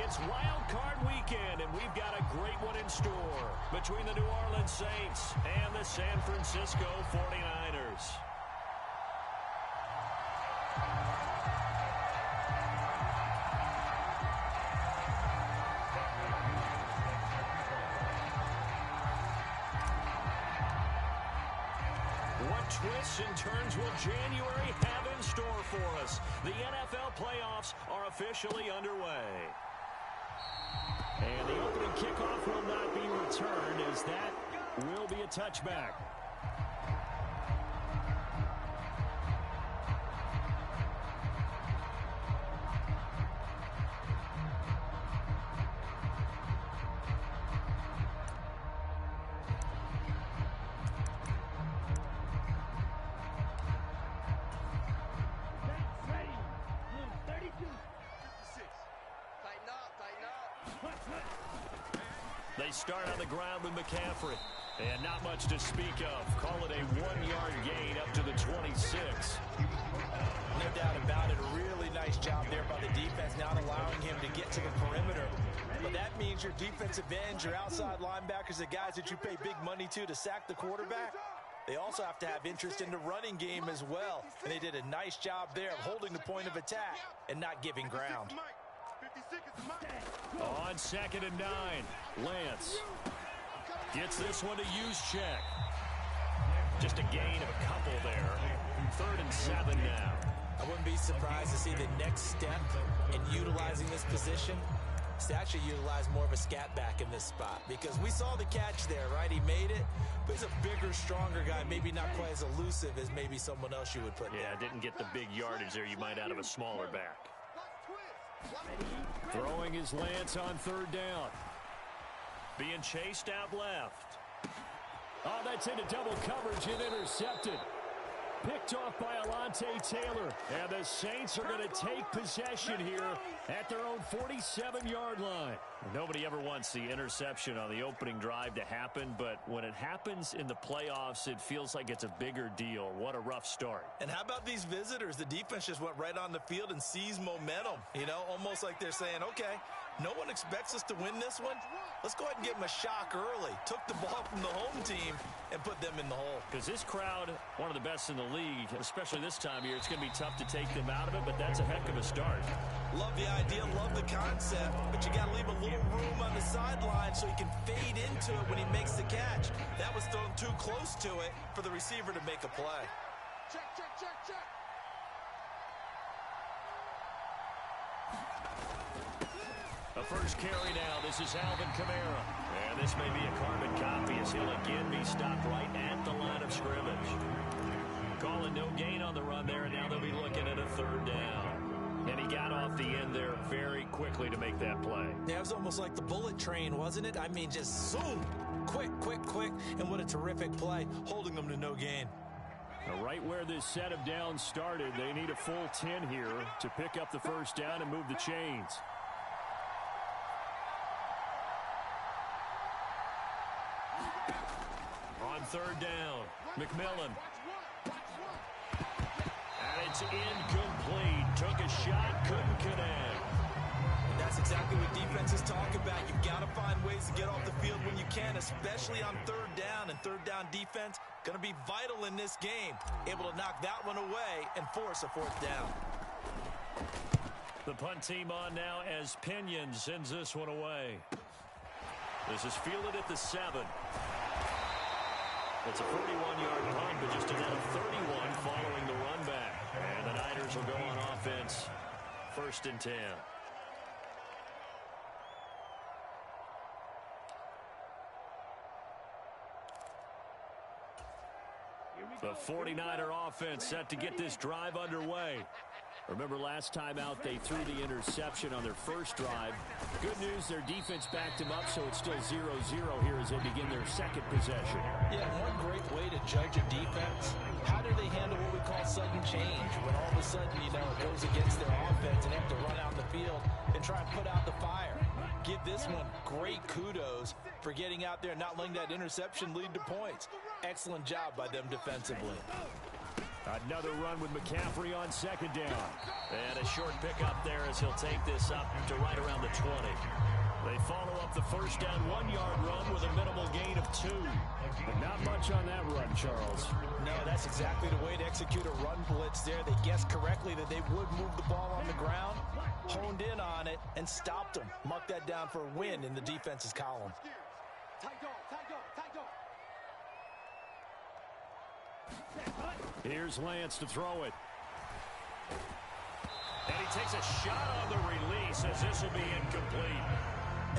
It's Wild Card Weekend, and we've got a great one in store between the New Orleans Saints and the San Francisco 49ers. What twists and turns will January have in store for us? The NFL playoffs are officially underway. And the opening kickoff will not be returned, as that will be a touchback. They start on the ground with McCaffrey. And not much to speak of. Call it a 1-yard gain up to the 26. No doubt about it. A really nice job there by the defense, not allowing him to get to the perimeter. But that means your defensive ends, your outside linebackers, the guys that you pay big money to sack the quarterback, they also have to have interest in the running game as well. And they did a nice job there of holding the point of attack and not giving ground. On 2nd and 9, Lance gets this one to Juszczyk. Just a gain of a couple there. 3rd and 7 now. I wouldn't be surprised to see the next step in utilizing this position is to actually utilize more of a scat back in this spot, because we saw the catch there, right? He made it, but he's a bigger, stronger guy, maybe not quite as elusive as maybe someone else you would put there. Yeah, didn't get the big yardage there you might out of a smaller back. Throwing his Lance on 3rd down. Being chased out left. Oh, that's into double coverage and intercepted. Picked off by Alontae Taylor. And the Saints are going to take possession here at their own 47-yard line. Nobody ever wants the interception on the opening drive to happen, but when it happens in the playoffs, it feels like it's a bigger deal. What a rough start. And how about these visitors? The defense just went right on the field and seized momentum. You know, almost like they're saying, okay, no one expects us to win this one. Let's go ahead and give them a shock early. Took the ball from the home team and put them in the hole. Because this crowd, one of the best in the league, especially this time of year, it's going to be tough to take them out of it, but that's a heck of a start. Love the idea, love the concept, but you got to leave a little room on the sideline so he can fade into it when he makes the catch. That was thrown too close to it for the receiver to make a play. Check, check, check, check. The first carry now. This is Alvin Kamara. And this may be a carbon copy as he'll again be stopped right at the line of scrimmage. Calling no gain on the run there, and now they'll be looking at a 3rd down. And he got off the end there very quickly to make that play. Yeah, it was almost like the bullet train, wasn't it? I mean, just zoom. Quick, quick, quick. And what a terrific play, holding them to no gain. Now, right where this set of downs started, they need a full 10 here to pick up the first down and move the chains. On 3rd down, McMillan. And it's incomplete. Took a shot, couldn't connect. And that's exactly what defenses talk about. You've got to find ways to get off the field when you can, especially on 3rd down. And 3rd down defense going to be vital in this game. Able to knock that one away and force a 4th down. The punt team on now as Pinion sends this one away. This is fielded at the 7. It's a 41-yard punt, but just a net of 31 following the run back. And the Niners will go on offense. 1st and 10. The 49er offense set to get this drive underway. Remember last time out they threw the interception on their first drive. Good news, their defense backed them up, so it's still 0-0 here as they begin their 2nd possession. Yeah, one great way to judge a defense, how do they handle what we call sudden change? When all of a sudden, you know, it goes against their offense and they have to run out in the field and try and put out the fire. Give this one great kudos for getting out there and not letting that interception lead to points. Excellent job by them defensively. Another run with McCaffrey on second down. And a short pickup there as he'll take this up to right around the 20. They follow up the first down 1-yard run with a minimal gain of 2. But not much on that run, Charles. No, that's exactly the way to execute a run blitz there. They guessed correctly that they would move the ball on the ground, honed in on it, and stopped them. Mark that down for a win in the defense's column. Here's Lance to throw it. And he takes a shot on the release as this will be incomplete.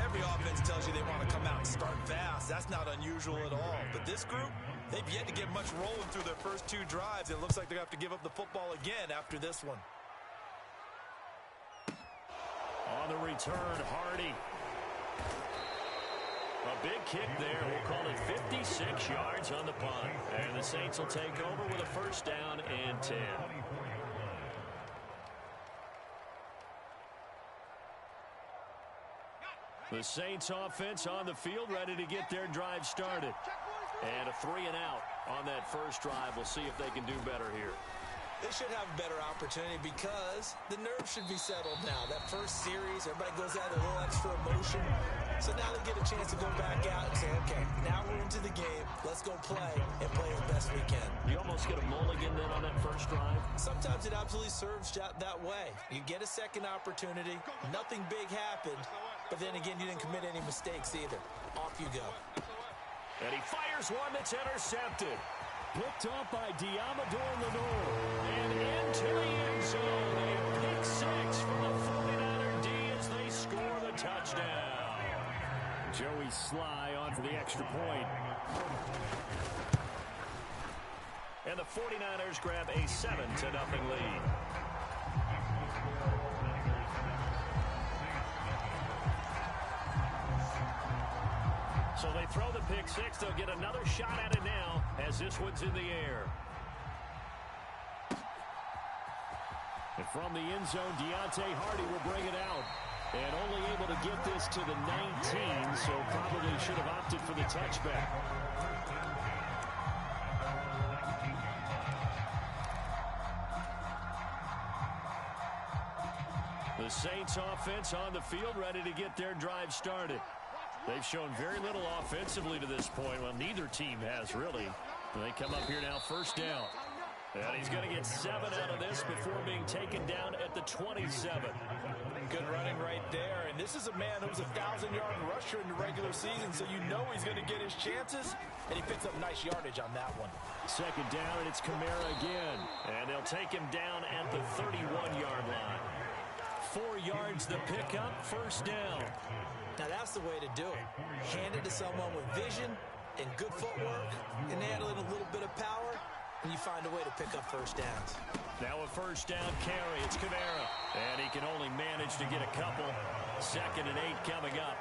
Every offense tells you they want to come out and start fast. That's not unusual at all. But this group, they've yet to get much rolling through their first 2 drives. It looks like they're going to have to give up the football again after this one. On the return, Hardy. A big kick there. We'll call it 56 yards on the punt. And the Saints will take over with a first down and 10. The Saints offense on the field, ready to get their drive started. And a 3-and-out on that first drive. We'll see if they can do better here. They should have a better opportunity because the nerves should be settled now. That first series, everybody goes out with a little extra emotion. So now they get a chance to go back out and say, okay, now we're into the game. Let's go play and play as best we can. You almost get a mulligan then on that first drive. Sometimes it absolutely serves that way. You get a second opportunity. Nothing big happened. But then again, you didn't commit any mistakes either. Off you go. And he fires one that's intercepted. Picked off by Diamador Lenore. And into the end zone. A pick 6 for the 49er D as they score the touchdown. Joey Sly on for the extra point. And the 49ers grab a 7-0 lead. So they throw the pick 6. They'll get another shot at it now as this one's in the air. And from the end zone, Deontay Hardy will bring it out. And only able to get this to the 19, so probably should have opted for the touchback. The Saints offense on the field, ready to get their drive started. They've shown very little offensively to this point. Well, neither team has, really. They come up here now, first down. And he's going to get 7 out of this before being taken down at the 27. Good running right there. And this is a man who's a 1,000-yard rusher in the regular season, so you know he's going to get his chances. And he picks up nice yardage on that one. Second down, and it's Kamara again. And they'll take him down at the 31-yard line. 4 yards the pickup, first down. Now that's the way to do it. Hand it to someone with vision and good footwork and add in a little bit of power, and you find a way to pick up first downs. Now a first down carry. It's Kamara. And he can only manage to get a couple. 2nd and 8 coming up.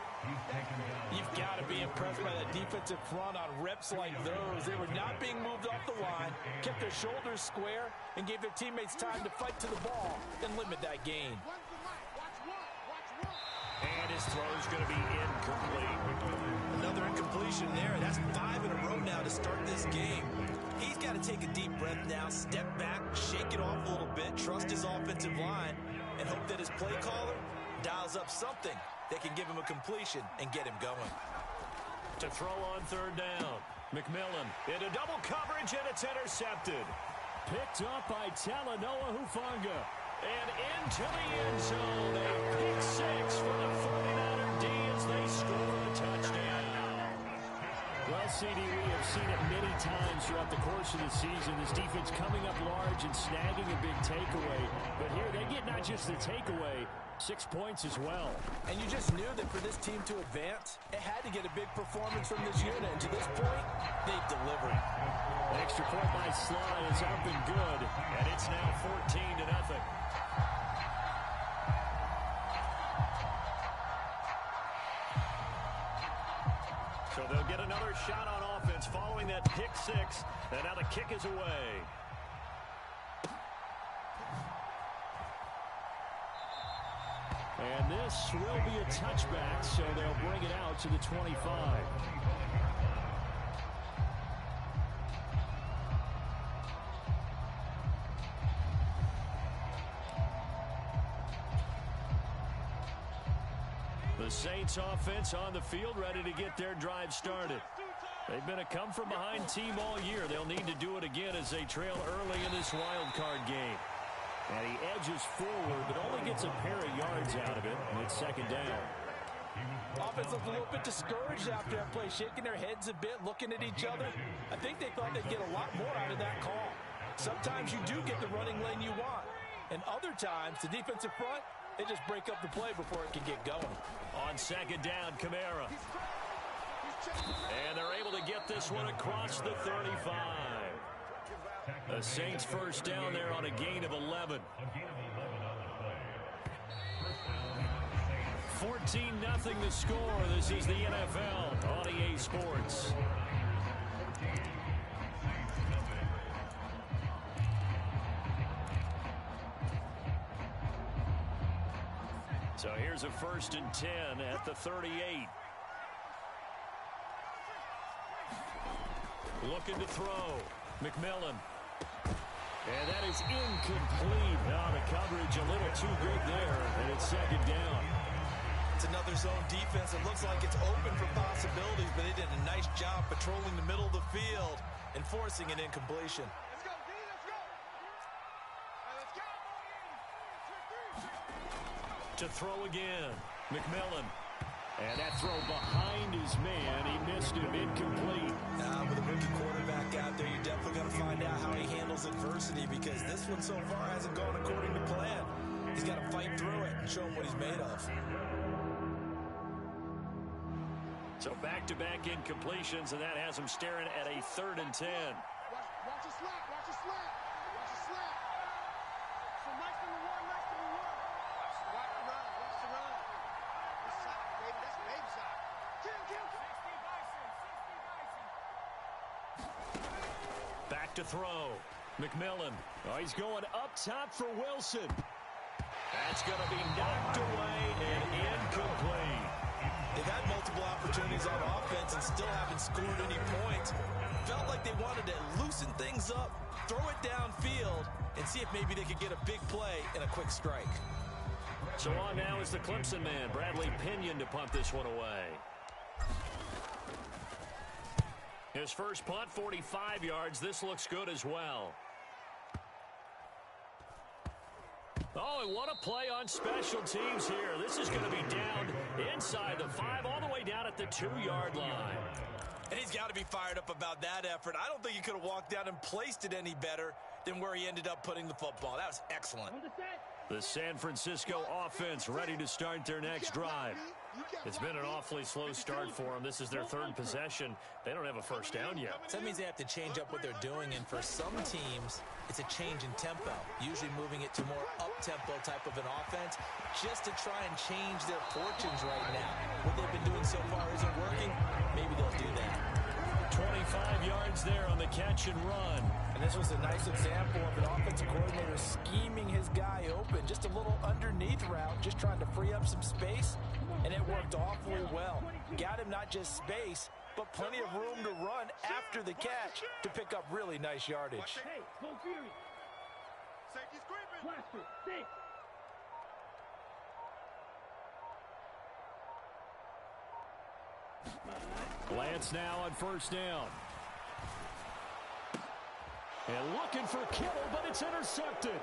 You've got to be impressed by that defensive front on reps like those. They were not being moved off the line, kept their shoulders square, and gave their teammates time to fight to the ball and limit that gain. And his throw is going to be incomplete. Another incompletion there. That's 5 in a row now to start this game. He's got to take a deep breath now, step back, shake it off a little bit, trust his offensive line, and hope that his play caller dials up something that can give him a completion and get him going. To throw on third down. McMillan into double coverage, and it's intercepted. Picked up by Talanoa Hufanga. And into the end zone. A pick 6 for the 49er D as they score a touchdown. Well, CD, we have seen it many times throughout the course of the season. This defense coming up large and snagging a big takeaway. But here they get not just the takeaway, 6 points as well. And you just knew that for this team to advance, it had to get a big performance from this unit. And to this point, they've delivered. An extra point by Sly is up and good. And it's now 14-0. So they'll get another shot on offense following that pick 6. And now the kick is away. And this will be a touchback, so they'll bring it out to the 25. The Saints offense on the field, ready to get their drive started. They've been a come-from-behind team all year. They'll need to do it again as they trail early in this wild card game. And he edges forward, but only gets a pair of yards out of it, and it's second down. Offense looked a little bit discouraged after that play, shaking their heads a bit, looking at each other. I think they thought they'd get a lot more out of that call. Sometimes you do get the running lane you want, and other times, the defensive front, they just break up the play before it can get going. On second down, Kamara. And they're able to get this one across the 35. The Saints first down there on a gain of 11. 14-0 the score. This is the NFL on EA Sports. So here's a 1st and 10 at the 38. Looking to throw. McMillan. And that is incomplete. Now the coverage a little too big there, and it's second down. It's another zone defense. It looks like it's open for possibilities, but they did a nice job patrolling the middle of the field and forcing an incompletion. Let's go, D, let's go. Let's go. To throw again. McMillan. And that throw behind his man. He missed him. Incomplete. With a rookie quarterback out there, you're definitely going to find out how he handles adversity, because this one so far hasn't gone according to plan. He's got to fight through it and show him what he's made of. So back-to-back incompletions, and that has him staring at a 3rd and 10. Watch a slap, watch a slap. Watch a slap. So nice to the one, nice to the one. Watch the run, watch the run. That's side, baby, that's baby side. Kill. 60 Bison. Back to throw. McMillan. Oh, he's going up top for Wilson. That's going to be knocked away and incomplete. They've had multiple opportunities on offense and still haven't scored any points. Felt like they wanted to loosen things up, throw it downfield, and see if maybe they could get a big play and a quick strike. So on now is the Clemson man, Bradley Pinion, to punt this one away. His first punt, 45 yards. This looks good as well. Oh, and what a play on special teams here. This is going to be down inside the 5, all the way down at the 2-yard line. And he's got to be fired up about that effort. I don't think he could have walked down and placed it any better than where he ended up putting the football. That was excellent. The San Francisco offense ready to start their next drive. It's been an awfully slow start for them. This is their 3rd possession. They don't have a first down yet. So that means they have to change up what they're doing, and for some teams, it's a change in tempo, usually moving it to more up-tempo type of an offense just to try and change their fortunes right now. What they've been doing so far isn't working. Maybe they'll do that. 25 yards there on the catch and run. And this was a nice example of an offensive coordinator scheming his guy open. Just a little underneath route, just trying to free up some space, and it worked awfully well. Got him not just space, but plenty of room to run after the catch to pick up really nice yardage. Hey, go Fury. Safety's creeping. Plaster, 6. Lance now on first down. And looking for Kittle, but it's intercepted.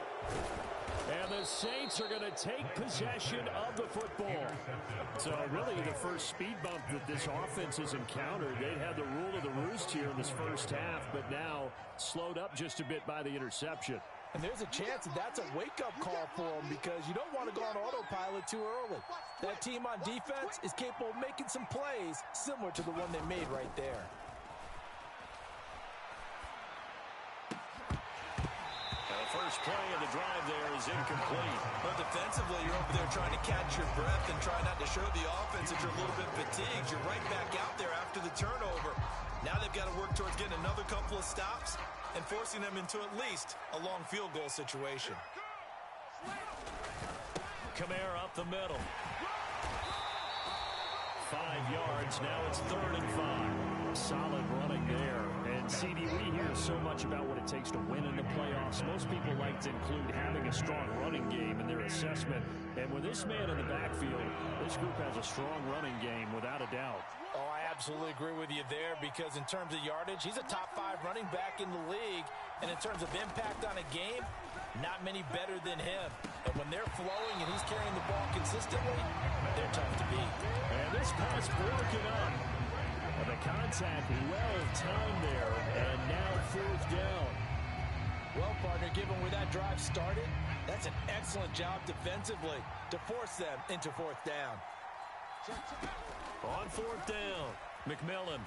And the Saints are going to take possession of the football. So really the first speed bump that this offense has encountered. They'd had the rule of the roost here in this first half, but now slowed up just a bit by the interception. And there's a chance that that's a wake-up call for them, because you don't want to go on autopilot too early. That team on defense is capable of making some plays similar to the one they made right there. First play of the drive there is incomplete. But defensively, you're over there trying to catch your breath and try not to show the offense that you're a little bit fatigued. You're right back out there after the turnover. Now they've got to work towards getting another couple of stops and forcing them into at least a long field goal situation. Kamara up the middle. 5 yards. Now it's 3rd and 5. solid running there. And CD, we hear so much about what it takes to win in the playoffs. Most people like to include having a strong running game in their assessment. And with this man in the backfield, this group has a strong running game without a doubt. Oh, I absolutely agree with you there, because in terms of yardage, he's a top 5 running back in the league. And in terms of impact on a game, not many better than him. And when they're flowing and he's carrying the ball consistently, they're tough to beat. And this pass broken up. And the contact well timed there. And now 4th down. Well, partner, given where that drive started, that's an excellent job defensively to force them into 4th down. On 4th down, McMillan.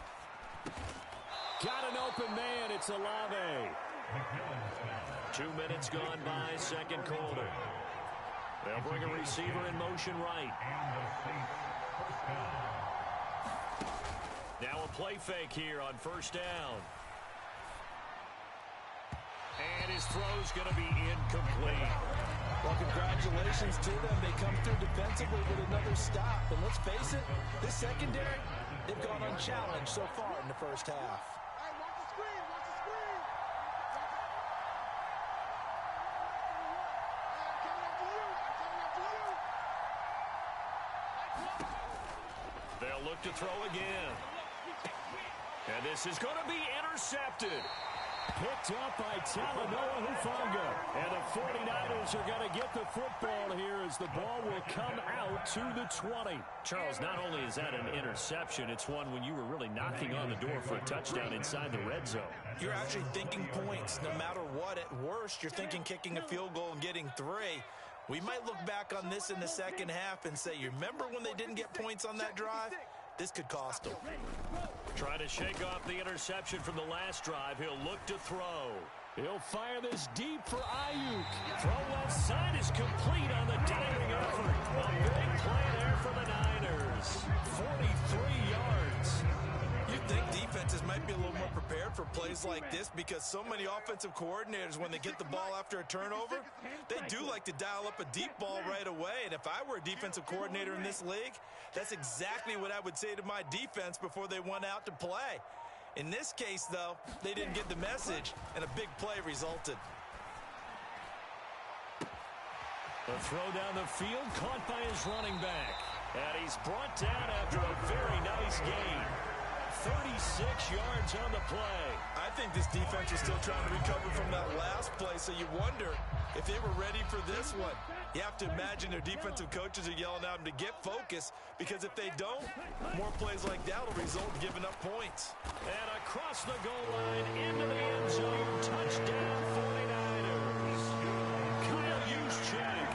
Got an open man. It's Olave. 2 minutes gone by, second quarter. They'll bring a receiver in motion right. Now a play fake here on 1st down. And his throw's going to be incomplete. Well, congratulations to them. They come through defensively with another stop. And let's face it, this secondary, they've gone unchallenged so far in the first half. Hey, watch the screen, watch the screen. I'm coming after you, They'll look to throw again. And this is going to be intercepted. Picked up by Talanoa Hufanga. And the 49ers are going to get the football here as the ball will come out to the 20. Charles, not only is that an interception, it's one when you were really knocking on the door for a touchdown inside the red zone. You're actually thinking points no matter what. At worst, you're thinking kicking a field goal and getting 3. We might look back on this in the second half and say, you remember when they didn't get points on that drive? This could cost them. Trying to shake off the interception from the last drive. He'll look to throw. He'll fire this deep for Ayuk. Throw left side is complete on the diving effort. A big play there for the Niners. 43 yards. You'd think defenses might be a little more prepared for plays like this, because so many offensive coordinators, when they get the ball after a turnover, they do like to dial up a deep ball right away. And if I were a defensive coordinator in this league, that's exactly what I would say to my defense before they went out to play. In this case, though, they didn't get the message, and a big play resulted. The throw down the field, caught by his running back. And he's brought down after a very nice gain. 36 yards on the play. I think this defense was still trying to recover from that last play, so you wonder if they were ready for this one. You have to imagine their defensive coaches are yelling at them to get focused, because if they don't, more plays like that will result in giving up points. And across the goal line, into the end zone, touchdown 49ers. Kyle Juszczyk,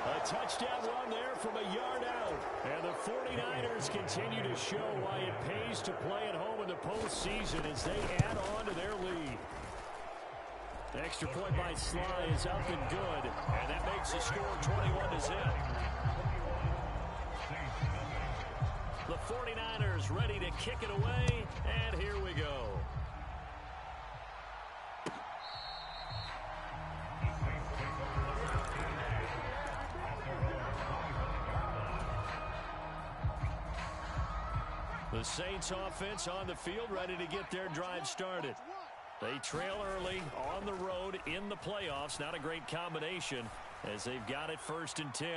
a touchdown run there from a yard out. And the 49ers continue to show why it pays to play at home in the postseason as they add on to their lead. The extra point by Sly is up and good, and that makes the score 21-0. The 49ers ready to kick it away, and here we go. The Saints offense on the field ready to get their drive started. They trail early on the road in the playoffs. Not a great combination as they've got it 1st and 10.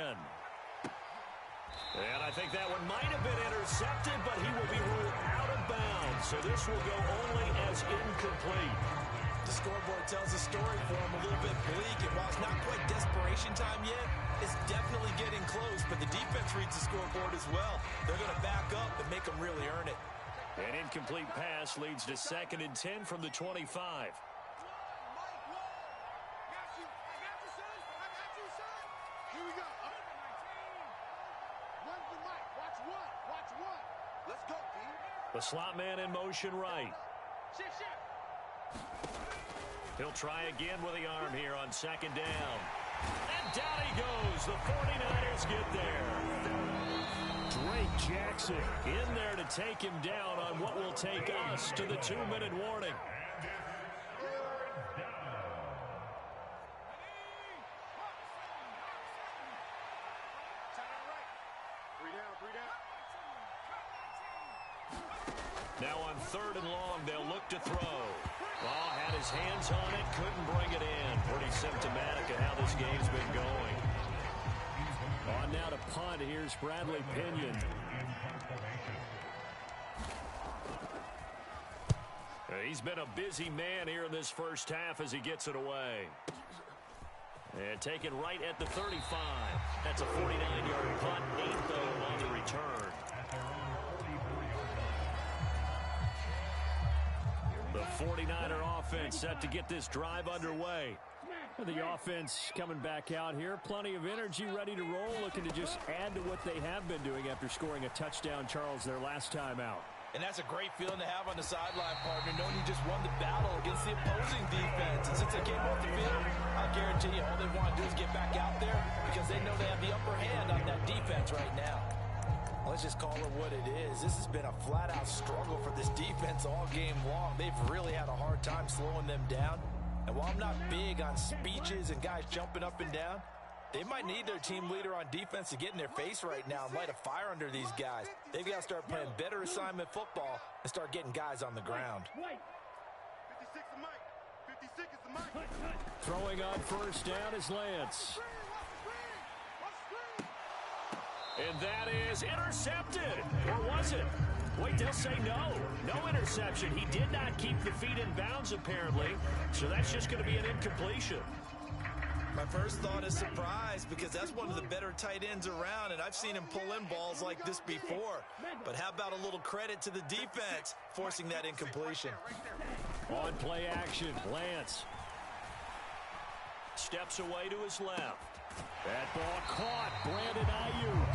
And I think that one might have been intercepted, but he will be ruled out of bounds. So this will go only as incomplete. The scoreboard tells a story for him, a little bit bleak, and while it's not quite desperation time yet, it's definitely getting close, but the defense reads the scoreboard as well. They're going to back up and make them really earn it. An incomplete pass leads to 2nd and 10 from the 25. The slot man in motion right. He'll try again with the arm here on 2nd down. And down he goes. The 49ers get there. Drake Jackson in there to take him down on what will take us to the 2-minute warning. Now on 3rd and long, they'll look to throw. Oh, had his hands on it, couldn't bring it in. Pretty symptomatic of how this game's been going. On now to punt. Here's Bradley Pinion. He's been a busy man here in this first half as he gets it away. And taken right at the 35. That's a 49-yard punt, 8 though on the return. The 49er offense set to get this drive underway. The offense coming back out here. Plenty of energy, ready to roll, looking to just add to what they have been doing after scoring a touchdown, Charles, their last time out. And that's a great feeling to have on the sideline, partner, knowing you just won the battle against the opposing defense. And since they came off the field, I guarantee you all they want to do is get back out there because they know they have the upper hand on that defense right now. Let's just call it what it is. This has been a flat-out struggle for this defense all game long. They've really had a hard time slowing them down. And while I'm not big on speeches and guys jumping up and down, they might need their team leader on defense to get in their face right now and light a fire under these guys. They've got to start playing better assignment football and start getting guys on the ground. 56 is Mike. 56 is the Mike. Throwing on first down is Lance. And that is intercepted. Or was it? Wait, they'll say no. No interception. He did not keep the feet in bounds, apparently. So that's just going to be an incompletion. My first thought is surprise because that's one of the better tight ends around, and I've seen him pull in balls like this before. But how about a little credit to the defense forcing that incompletion? On play action, Lance. Steps away to his left. That ball caught. Brandon Ayuk.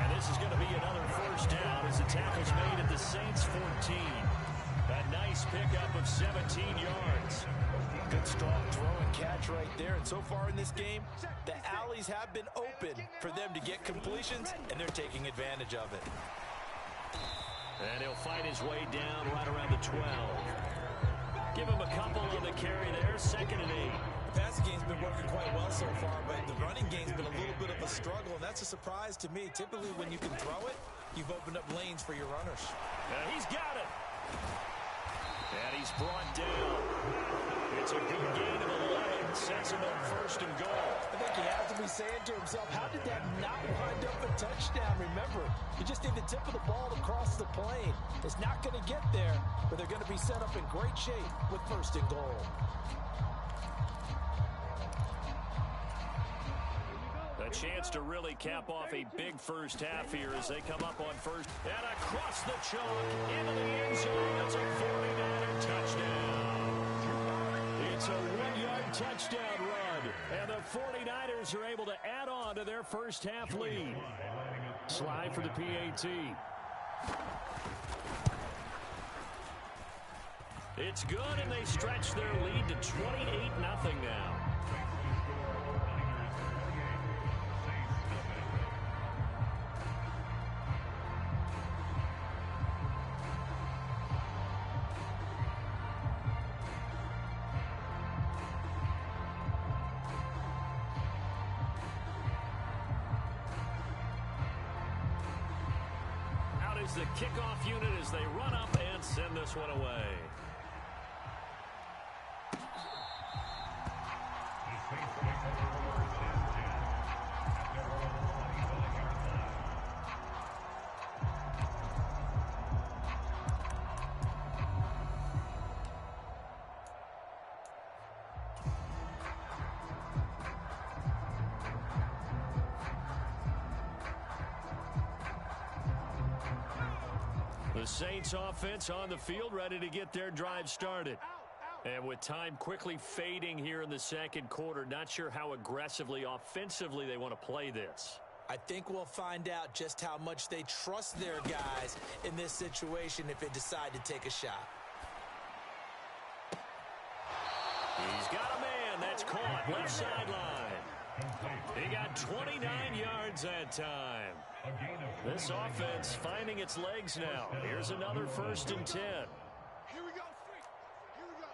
And this is going to be another first down as the tackle's made at the Saints 14. A nice pickup of 17 yards. Good strong throw and catch right there. And so far in this game, the alleys have been open for them to get completions, and they're taking advantage of it. And he'll fight his way down right around the 12. Give him a couple on the carry there, 2nd and 8. The passing game's been working quite well so far, but the running game's been a little bit of a struggle, and that's a surprise to me. Typically, when you can throw it, you've opened up lanes for your runners. He's got it. And he's brought down. It's a good gain of 11. Sets him up 1st and goal. I think he has to be saying to himself, how did that not wind up a touchdown? Remember, you just need the tip of the ball to cross the plane. It's not going to get there, but they're going to be set up in great shape with 1st and goal. A chance to really cap off a big first half here as they come up on first. And across the chalk into the end zone. It's a 49er touchdown. It's a 1-yard touchdown run. And the 49ers are able to add on to their first half lead. Slide for the PAT. It's good, and they stretch their lead to 28-0 now. The kickoff unit as they run up and send this one away. The Saints offense on the field ready to get their drive started. And with time quickly fading here in the 2nd quarter, not sure how aggressively, offensively they want to play this. I think we'll find out just how much they trust their guys in this situation if they decide to take a shot. He's got a man. That's caught. Left sideline. He got 29 yards that time. This offense finding its legs now. Here's another 1st and 10. Here we go. Here we go.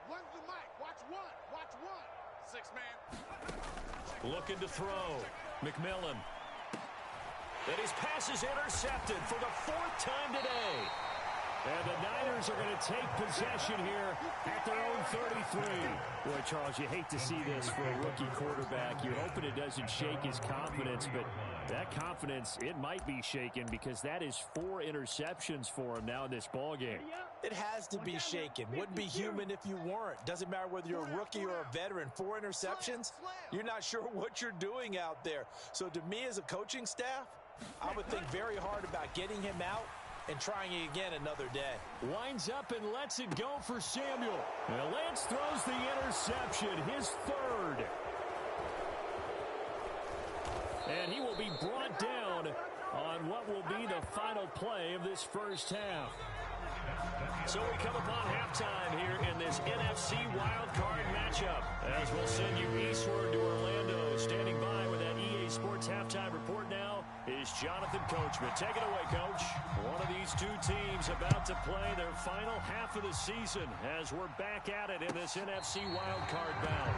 One's the mic. Watch one. Watch one. 6 man. Looking to throw. McMillan. And his pass is intercepted for the 4th time today. Raiders are going to take possession here at their own 33. Boy, Charles, you hate to see this for a rookie quarterback. You're hoping it doesn't shake his confidence, but that confidence, it might be shaken because that is 4 interceptions for him now in this ballgame. It has to be shaken. Wouldn't be human if you weren't. Doesn't matter whether you're a rookie or a veteran. 4 interceptions, you're not sure what you're doing out there. So to me as a coaching staff, I would think very hard about getting him out and trying it again another day. Winds up and lets it go for Samuel. And Lance throws the interception, his 3rd. And he will be brought down on what will be the final play of this first half. So we come upon halftime here in this NFC wildcard matchup as we'll send you eastward to Orlando. Standing by with that EA Sports halftime report now is Jonathan Coachman. Take it away, Coach. One of these two teams about to play their final half of the season as we're back at it in this NFC wildcard bout.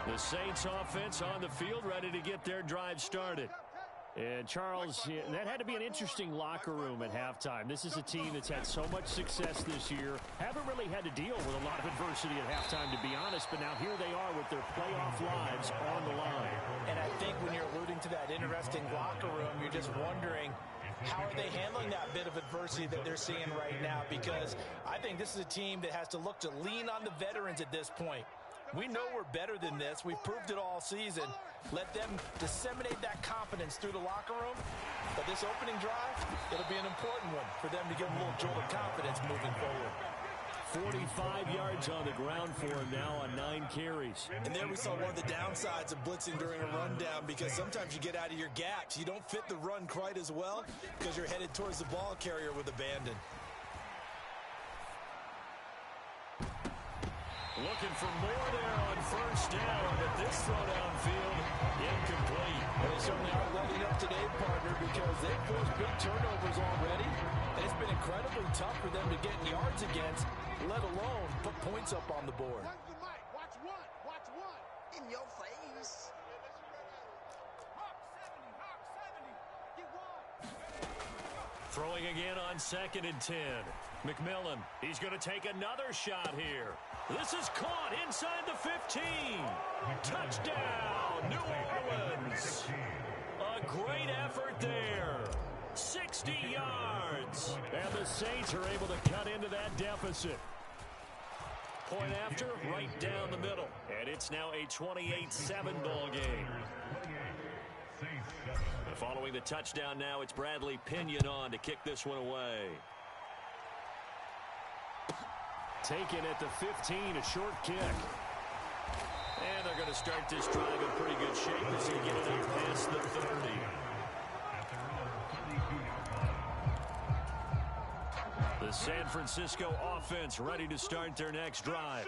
The Saints offense on the field, ready to get their drive started. And Charles, that had to be an interesting locker room at halftime. This is a team that's had so much success this year. Haven't really had to deal with a lot of adversity at halftime, to be honest. But now here they are with their playoff lives on the line. And I think when you're alluding to that interesting locker room, you're just wondering, how are they handling that bit of adversity that they're seeing right now? Because I think this is a team that has to look to lean on the veterans at this point. We know we're better than this. We've proved it all season. Let them disseminate that confidence through the locker room. But this opening drive, it'll be an important one for them to give them a little jolt of confidence moving forward. 45 yards on the ground for him now on 9 carries. And there we saw one of the downsides of blitzing during a rundown, because sometimes you get out of your gaps. You don't fit the run quite as well because you're headed towards the ball carrier with abandon. Looking for more there on first down, but this throw downfield, incomplete. Well, they certainly are letting up today, partner, because they've forced big turnovers already. And it's been incredibly tough for them to get yards against, let alone put points up on the board. Watch one. Watch one. In your face. Hawk 70. Get one. Throwing again on 2nd and 10. McMillan, he's going to take another shot here. This is caught inside the 15. Touchdown, New Orleans. A great effort there. 60 yards. And the Saints are able to cut into that deficit. Point after, right down the middle. And it's now a 28-7 ball game. Following the touchdown now, it's Bradley Pinion on to kick this one away. Taken at the 15, a short kick. And they're going to start this drive in pretty good shape as they get it up past the 30. The San Francisco offense ready to start their next drive.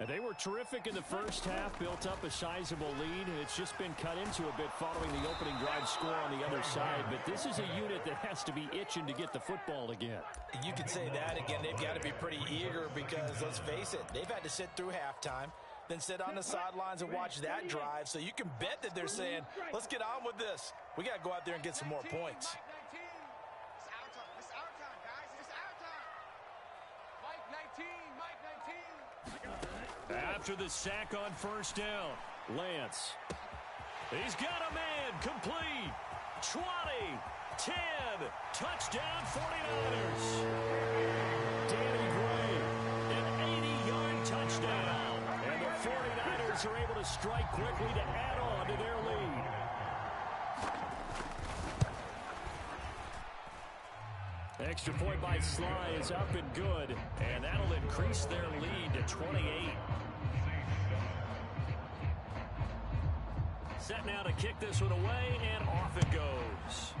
And they were terrific in the first half, built up a sizable lead, and it's just been cut into a bit following the opening drive score on the other side. But this is a unit that has to be itching to get the football again. You could say that again. They've got to be pretty eager because, let's face it, they've had to sit through halftime, then sit on the sidelines and watch that drive. So you can bet that they're saying, let's get on with this. We got to go out there and get some more points. After the sack on first down, Lance. He's got a man, complete. 20, 10, touchdown 49ers. Danny Gray, an 80-yard touchdown. And the 49ers are able to strike quickly to add on to their lead. Extra point by Sly is up and good, and that'll increase their lead to 28. Set now to kick this one away, and off it goes.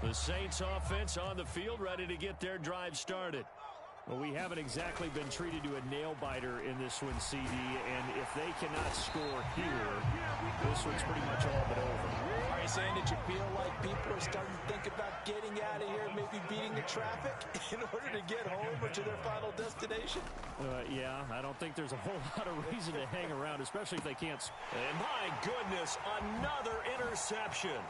The Saints offense on the field, ready to get their drive started. Well, we haven't exactly been treated to a nail-biter in this one, CD, and if they cannot score here, this one's pretty much all but over. Are you saying that you feel like people are starting to think about getting out of here, maybe beating the traffic in order to get home or to their final destination? Yeah, I don't think there's a whole lot of reason to hang around, especially if they can't. And my goodness, another interception.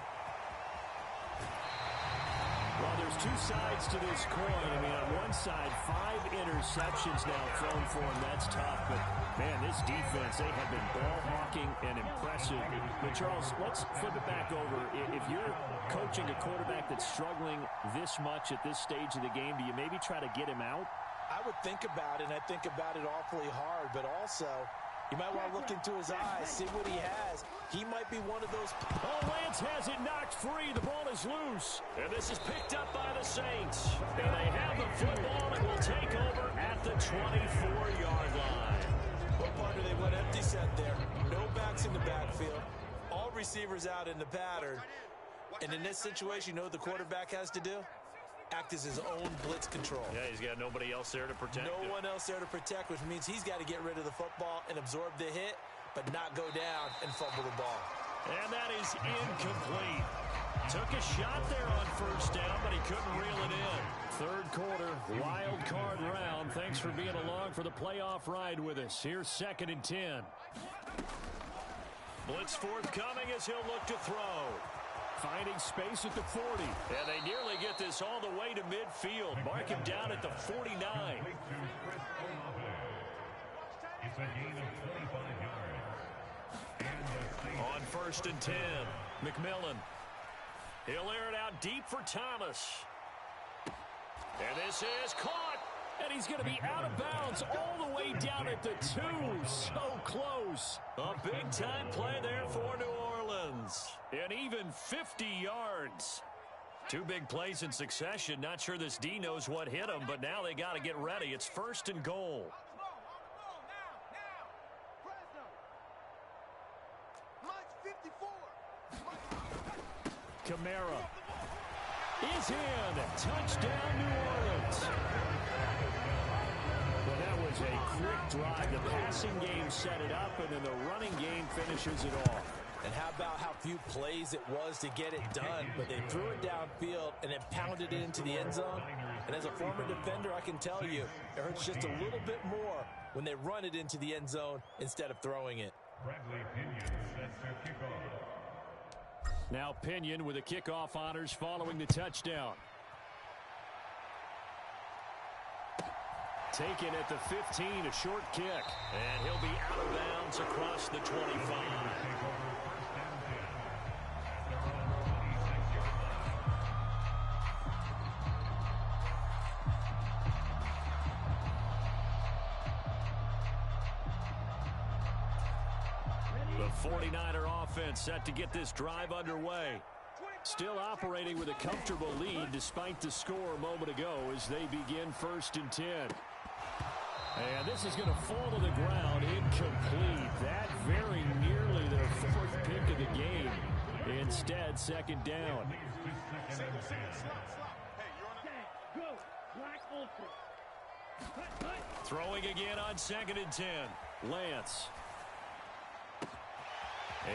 Well, there's two sides to this coin. I mean, on one side, 5 interceptions now thrown for him. That's tough. But, man, this defense, they have been ball hawking and impressive. But, Charles, let's flip it back over. If you're coaching a quarterback that's struggling this much at this stage of the game, do you maybe try to get him out? I would think about it, and I think about it awfully hard. But also, you might want to look into his eyes, see what he has. He might be one of those. Oh, Lance has it knocked free. The ball is loose. And this is picked up by the Saints. And they have the football and will take over at the 24-yard line. What part do they went empty set there? No backs in the backfield. All receivers out in the pattern. And in this situation, you know what the quarterback has to do? Act as his own blitz control. Yeah, he's got nobody else there to protect him. No one else there to protect, which means he's got to get rid of the football and absorb the hit, but not go down and fumble the ball. And that is incomplete. Took a shot there on first down, but he couldn't reel it in. Third quarter, wild card round. Thanks for being along for the playoff ride with us. Here's 2nd and 10. Blitz forthcoming as he'll look to throw. Finding space at the 40. And they nearly get this all the way to midfield. Mark him down at the 49. It's a gain of 25 yards. On 1st and 10, McMillan. He'll air it out deep for Thomas. And this is caught. And he's going to be out of bounds all the way down at the 2. So close. A big-time play there for New Orleans. And even 50 yards. 2 big plays in succession. Not sure this D knows what hit him, but now they got to get ready. It's 1st and goal. Kamara is in. Touchdown, New Orleans. Well, that was a quick drive. The passing game set it up, and then the running game finishes it off. And how about how few plays it was to get it done, but they threw it downfield and then pounded it into the end zone. And as a former defender, I can tell you, it hurts just a little bit more when they run it into the end zone instead of throwing it. Bradley Pinion sets their kickoff. Now Pinion with the kickoff honors following the touchdown. Taken at the 15, a short kick. And he'll be out of bounds across the 25. The 49er offense set to get this drive underway. Still operating with a comfortable lead despite the score a moment ago as they begin 1st and 10. And this is going to fall to the ground incomplete. That very nearly their 4th pick of the game. Instead, 2nd down. Throwing again on 2nd and 10. Lance.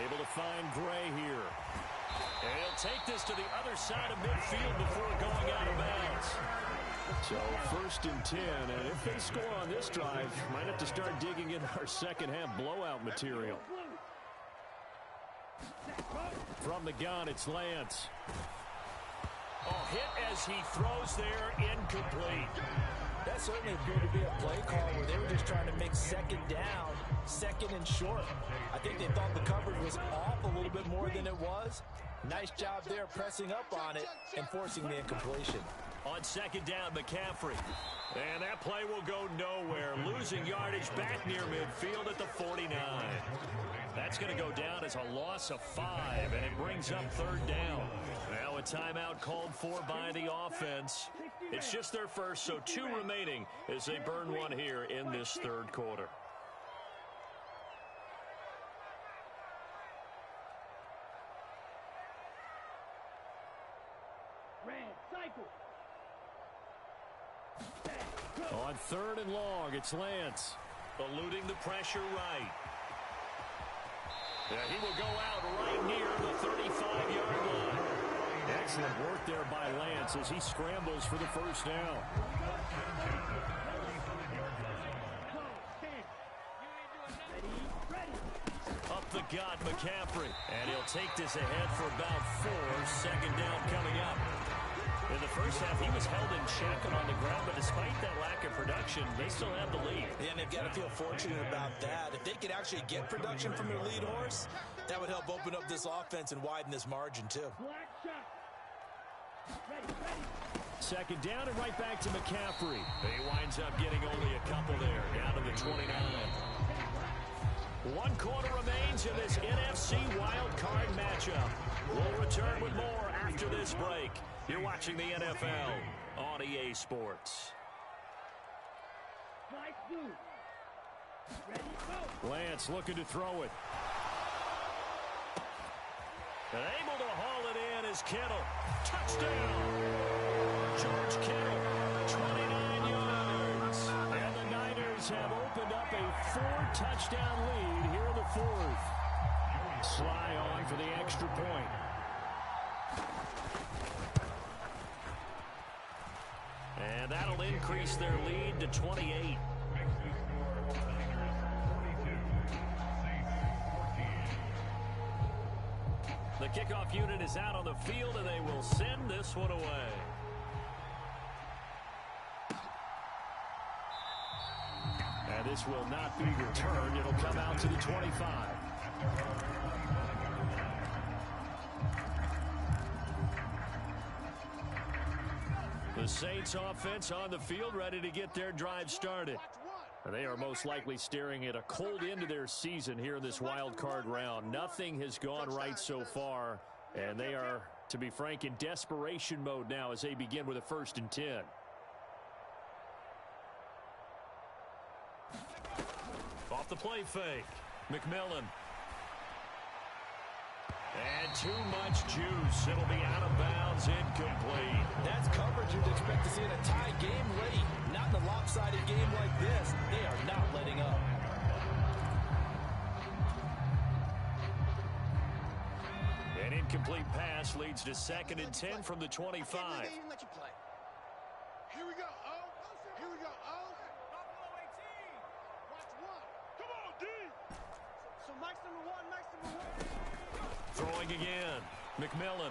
Able to find Gray here. And he'll take this to the other side of midfield before going out of bounds. So 1st and 10, and if they score on this drive, might have to start digging in our second half blowout material. From the gun, it's Lance. Oh, hit as he throws there, incomplete. That certainly appeared to be a play call where they were just trying to make 2nd down, 2nd and short. I think they thought the coverage was off a little bit more than it was. Nice job there pressing up on it and forcing the incompletion. On 2nd down, McCaffrey. And that play will go nowhere. Losing yardage back near midfield at the 49. That's going to go down as a loss of 5, and it brings up 3rd down. Now a timeout called for by the offense. It's just their first, so 2 remaining as they burn one here in this 3rd quarter. On 3rd and long, it's Lance. Eluding the pressure right. Yeah, he will go out right near the 35-yard line. Excellent work there by Lance as he scrambles for the first down. Up the gut, McCaffrey. And he'll take this ahead for about 4. 2nd down coming up. In the first half, he was held in check and on the ground, but despite that lack of production, they still have the lead. Yeah, and they've got to feel fortunate about that. If they could actually get production from their lead horse, that would help open up this offense and widen this margin, too. 2nd down and right back to McCaffrey. He winds up getting only a couple there, down to the 29. 1 quarter remains in this NFC wild card matchup. We'll return with more after this break. You're watching the NFL on EA Sports. Lance looking to throw it. And able to haul it in is Kittle. Touchdown! George Kittle, 29 yards. And the Niners have opened up a 4-touchdown lead here in the 4th. Sly on for the extra point. And that'll increase their lead to 28. The kickoff unit is out on the field, and they will send this one away. And this will not be returned. It'll come out to the 25. The Saints offense on the field, ready to get their drive started. They are most likely staring at a cold end to their season here in this wild card round. Nothing has gone right so far, and they are, to be frank, in desperation mode now as they begin with a 1st and 10. Off the play fake, McMillan. And too much juice. It'll be out of bounds, incomplete. That's coverage you'd expect to see in a tie game late. Not in a lopsided game like this. They are not letting up. An incomplete pass leads to 2nd and 10 from the 25. Here we go, oh. Here we go, oh. Watch 1. Come on, D. So Mike's number 1, Mike's number 1. Throwing again, McMillan.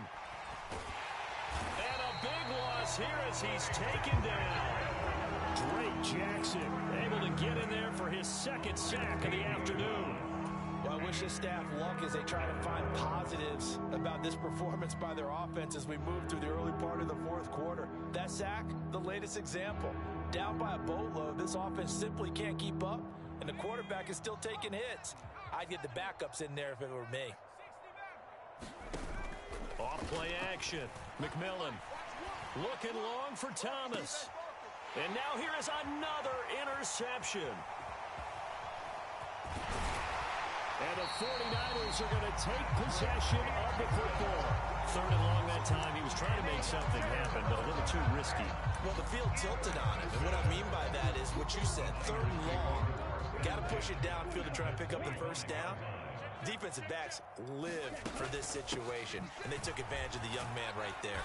And a big loss here as he's taken down. Drake Jackson Able to get in there for his 2nd sack of the afternoon. Well, I wish his staff luck as they try to find positives about this performance by their offense as we move through the early part of the 4th quarter. That sack, the latest example. Down by a boatload, this offense simply can't keep up, and the quarterback is still taking hits. I'd get the backups in there if it were me. Off play action. McMillan looking long for Thomas. And now here is another interception. And the 49ers are going to take possession of the football. 3rd and long that time. He was trying to make something happen, but a little too risky. Well, the field tilted on him, and what I mean by that is what you said, 3rd and long. Got to push it downfield to try and pick up the 1st down. Defensive backs live for this situation, and they took advantage of the young man right there.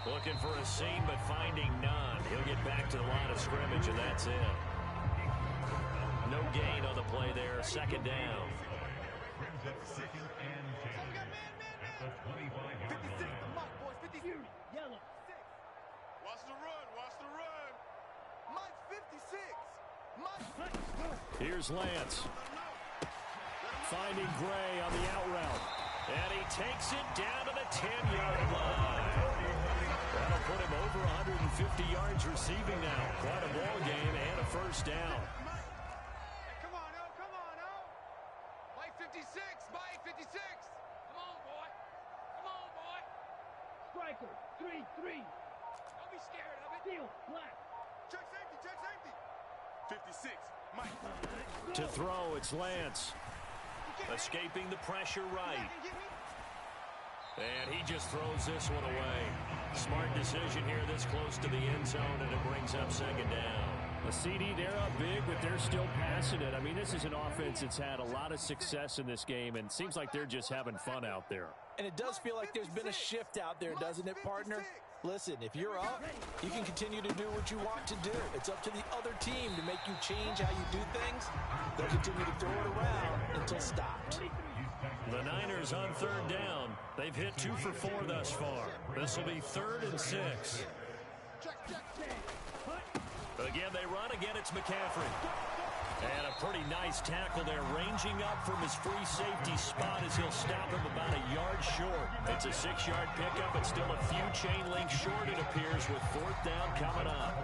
Looking for a seam, but finding none. He'll get back to the line of scrimmage, and that's it. No gain on the play there. 2nd down. Brings up 2nd and 10 at the 25-yard line. Yellow. 6. Watch the run. Watch the run. Mike 56. Mike. Here's Lance. Finding Gray on the out route. And he takes it down to the 10-yard line. That'll put him over 150 yards receiving now. Quite a ball game and a 1st down. Come on, oh, come on, oh. Mike 56, Mike 56. Come on, boy. Come on, boy. Striker, 3-3. Don't be scared of it. Deal, black. Check safety, check safety. 56, Mike. To throw, it's Lance. Escaping the pressure right. And he just throws this one away. Smart decision here this close to the end zone, and it brings up second down. The CD, they're up big, but they're still passing it. I mean, this is an offense that's had a lot of success in this game, and it seems like they're just having fun out there. And it does feel like there's been a shift out there, doesn't it, partner? Listen, if you're up, you can continue to do what you want to do. It's up to the other team to make you change how you do things. They'll continue to throw it around until stopped. The Niners on third down. They've hit 2 for 4 thus far. This will be 3rd and 6. Again, they run. Again, it's McCaffrey. And a pretty nice tackle there, ranging up from his free safety spot as he'll stop him about a yard short. It's a 6-yard pickup. It's still a few chain links short, it appears, with 4th down coming up.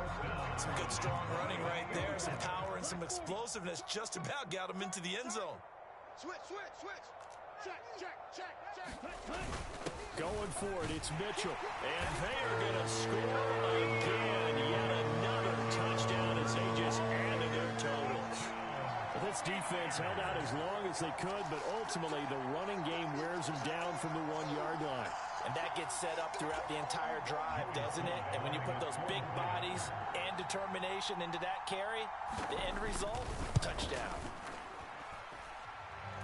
Some good, strong running right there. Some power and some explosiveness just about got him into the end zone. Switch. Check. Going for it, it's Mitchell. And they are going to score again. Yet another touchdown as they just added their totals. This defense held out as long as they could, but ultimately the running game wears them down from the 1-yard line. And that gets set up throughout the entire drive, doesn't it? And when you put those big bodies and determination into that carry, the end result, touchdown.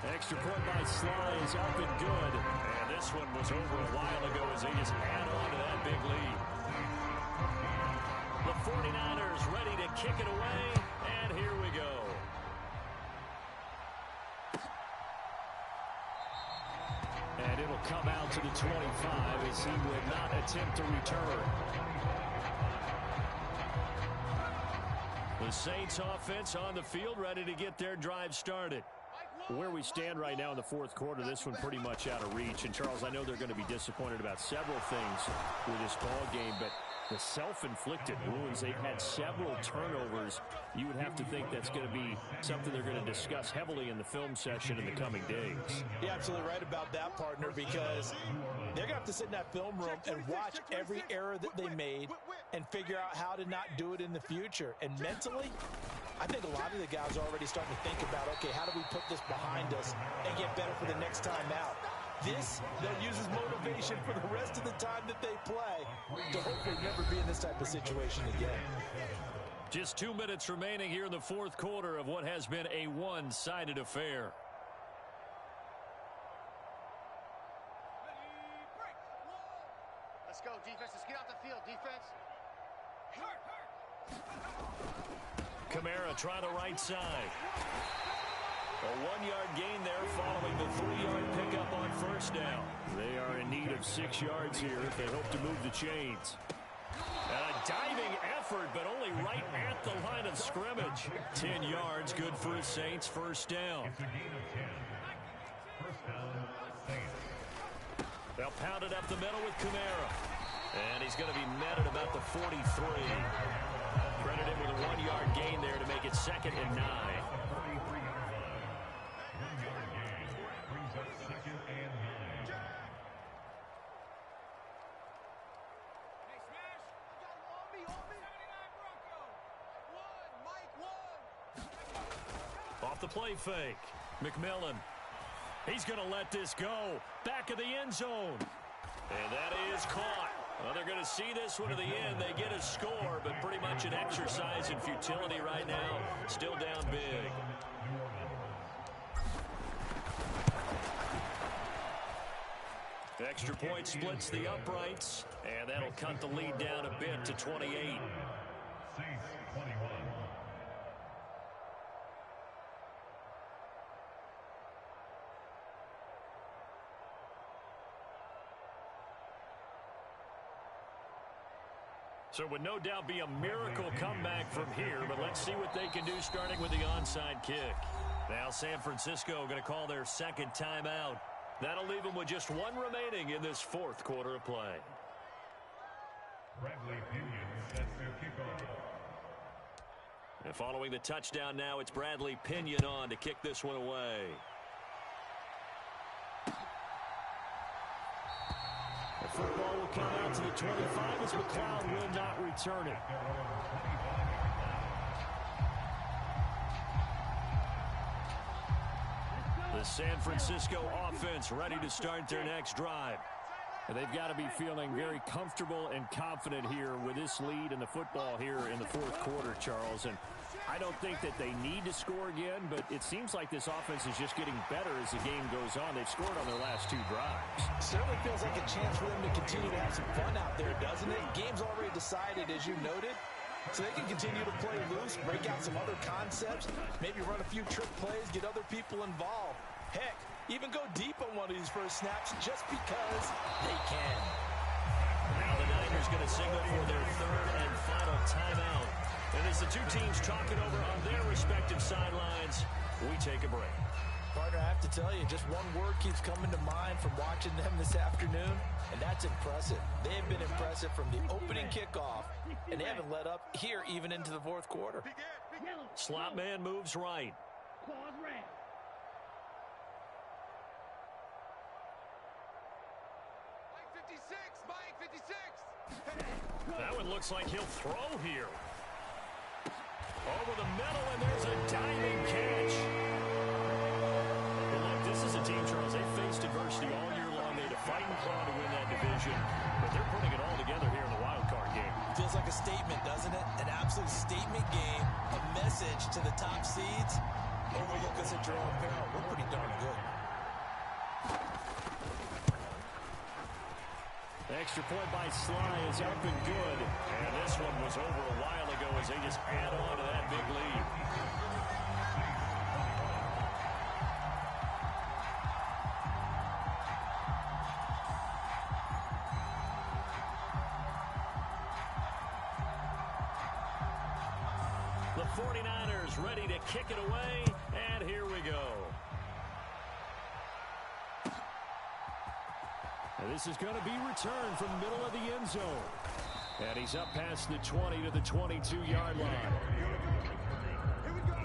Extra point by Sly is up and good. And this one was over a while ago as they just add on to that big lead. The 49ers ready to kick it away, and here we go. And it'll come out to the 25 as he will not attempt to return. The Saints offense on the field ready to get their drive started. Where we stand right now in the 4th quarter, this one pretty much out of reach. And, Charles, I know they're going to be disappointed about several things with this ball game, but the self-inflicted wounds, they've had several turnovers. You would have to think that's going to be something they're going to discuss heavily in the film session in the coming days. You're absolutely right about that, partner, because they're going to have to sit in that film room and watch every error that they made and figure out how to not do it in the future. And mentally, I think a lot of the guys are already starting to think about, okay, how do we put this behind us and get better for the next time out? This, they'll use as motivation for the rest of the time that they play to hopefully never be in this type of situation again. Just 2 minutes remaining here in the 4th quarter of what has been a one-sided affair. Let's go, defense. Let's get out the field, defense. Kamara try the right side. A 1-yard gain there following the 3-yard pickup on 1st down. They are in need of 6 yards here if they hope to move the chains. A diving effort, but only right at the line of scrimmage. 10 yards, good for the Saints. 1st down. They'll pound it up the middle with Kamara. And he's going to be met at about the 43. Credit him with a 1-yard gain there to make it 2nd and 9. Off the play fake. McMillan. He's going to let this go. Back of the end zone. And that is caught. Well, they're going to see this one to the end. They get a score, but pretty much an exercise in futility right now. Still down big. Extra point splits the uprights, and that'll cut the lead down a bit to 28. Saints 21. So it would no doubt be a miracle comeback from here, but let's see what they can do starting with the onside kick. Now San Francisco going to call their 2nd timeout. That'll leave them with just 1 remaining in this 4th quarter of play. Bradley Pinion sets their kickoff. And following the touchdown now, it's Bradley Pinion on to kick this one away. The football will come out to the 25 as McLeod will not return it. The San Francisco offense ready to start their next drive. They've got to be feeling very comfortable and confident here with this lead in the football here in the fourth quarter, Charles. And I don't think that they need to score again, but it seems like this offense is just getting better as the game goes on. They've scored on their last 2 drives. Certainly feels like a chance for them to continue to have some fun out there, doesn't it? Game's already decided, as you noted. So they can continue to play loose, break out some other concepts, maybe run a few trick plays, get other people involved. Heck, even go deep on one of these first snaps just because they can. Now the Niners going to signal for their 3rd and final timeout. And as the two teams talking over on their respective sidelines, we take a break. Partner, I have to tell you, just one word keeps coming to mind from watching them this afternoon, and that's impressive. They have been impressive from the opening kickoff, and they haven't let up here even into the fourth quarter. Slot man moves right. Mike 56. That one looks like he'll throw here. Over the middle, and there's a diving catch. Well, look, this is a team, Charles. They faced adversity all year long. They had to fight and claw to win that division, but they're putting it all together here in the wild card game. Feels like a statement, doesn't it? An absolute statement game, a message to the top seeds. Overlook us at your own peril. We're pretty darn good. The extra point by Sly is up and good. And this one was over a while ago as they just add on to that big lead. The 49ers ready to kick it away, and here we go. And this is going to be returned from middle of the end zone. And he's up past the 20 to the 22-yard line. Here we go.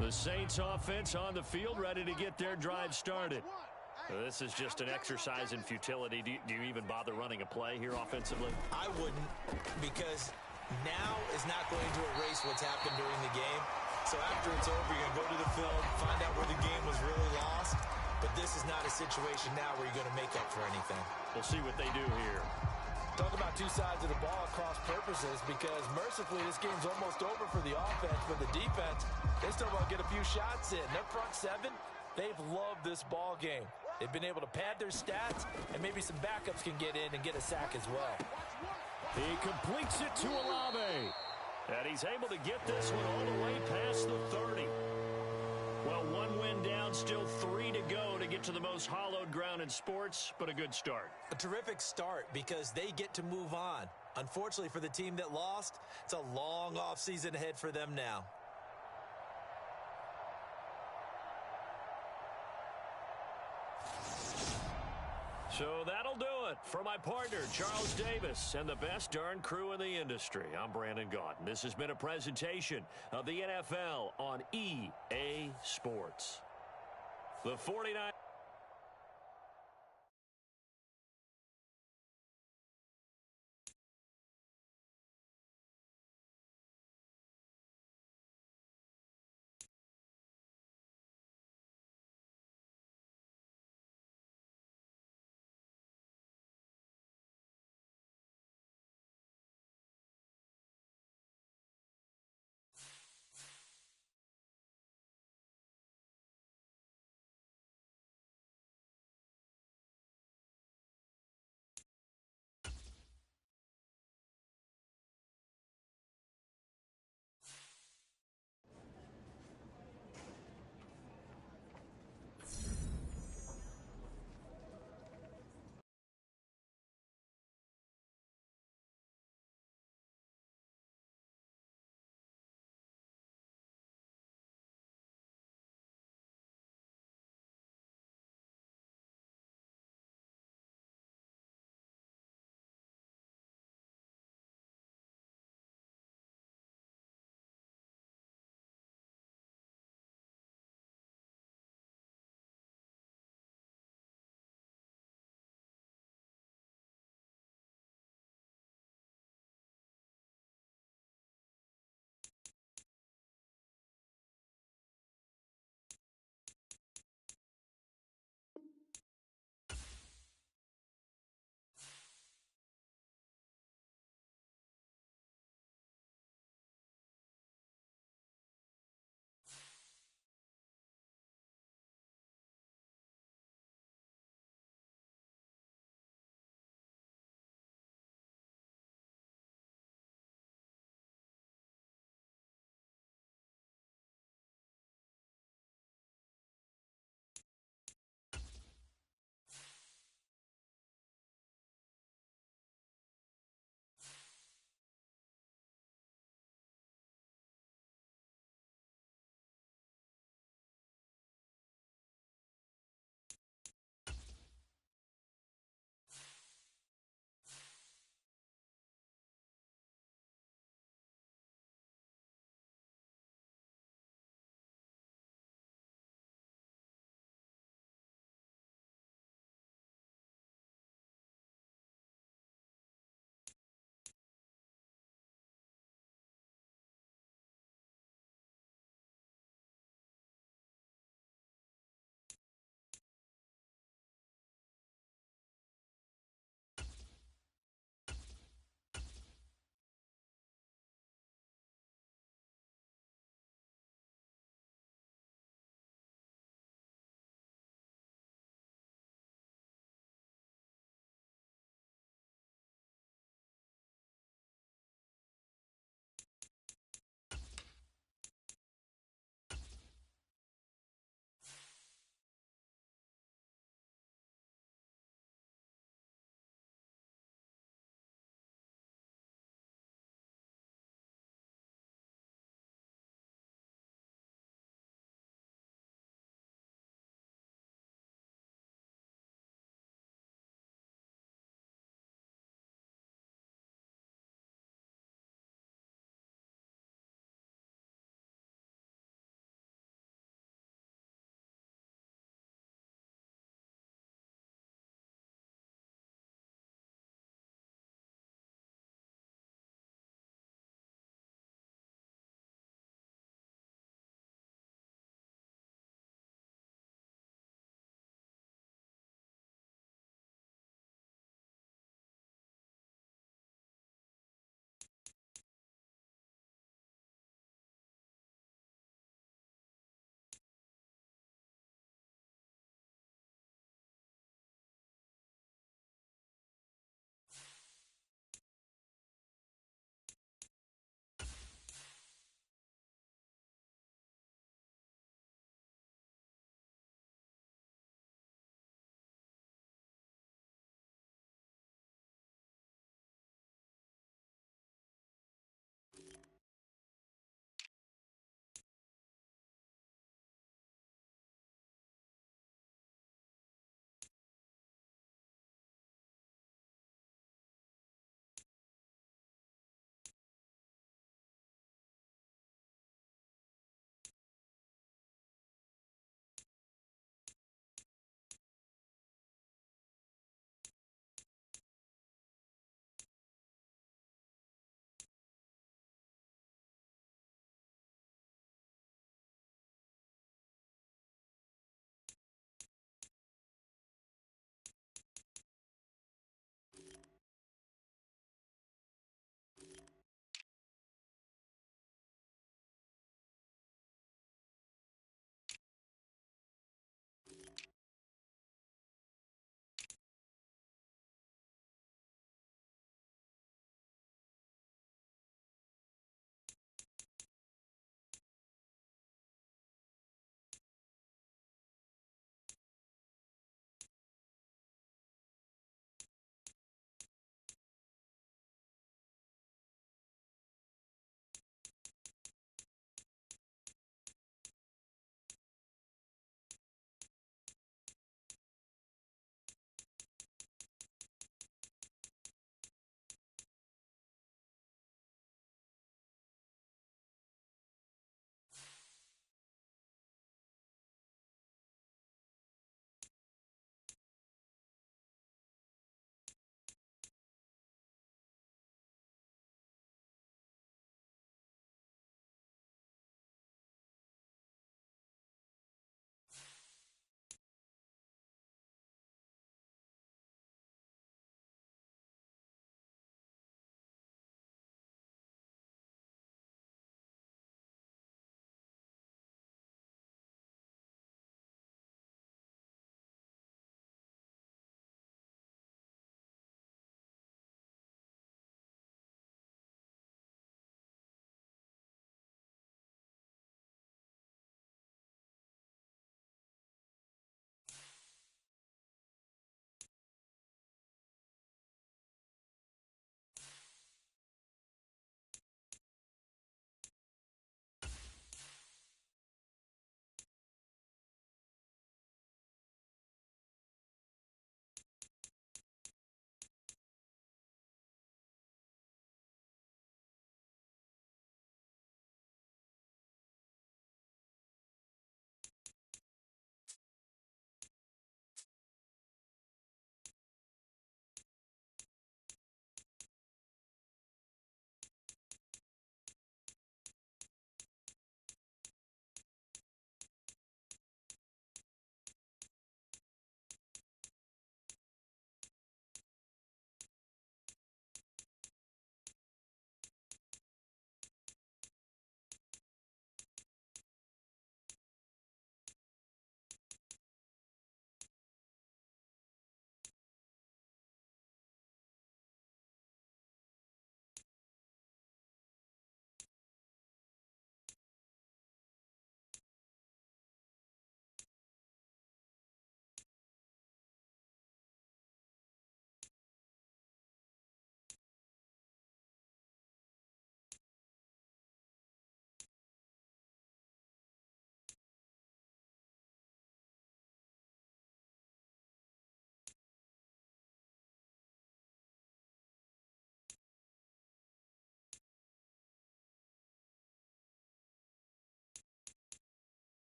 The Saints offense on the field ready to get their drive started. This is just an exercise in futility. Do you even bother running a play here offensively? I wouldn't, because now is not going to erase what's happened during the game. So after it's over, you're going to go to the film, find out where the game was really lost. But this is not a situation now where you're going to make up for anything. We'll see what they do here. Talk about two sides of the ball at cross purposes, because mercifully this game's almost over for the offense, but the defense, they still want to get a few shots in. Their front 7, they've loved this ball game. They've been able to pad their stats, and maybe some backups can get in and get a sack as well. He completes it to Olave. And he's able to get this one all the way past the 30. Well, 1 win down, still 3 to go to get to the most hallowed ground in sports, but a good start. A terrific start because they get to move on. Unfortunately for the team that lost, it's a long offseason ahead for them now. So that'll do it for my partner, Charles Davis, and the best darn crew in the industry. I'm Brandon Gaudin. This has been a presentation of the NFL on EA Sports. The 49ers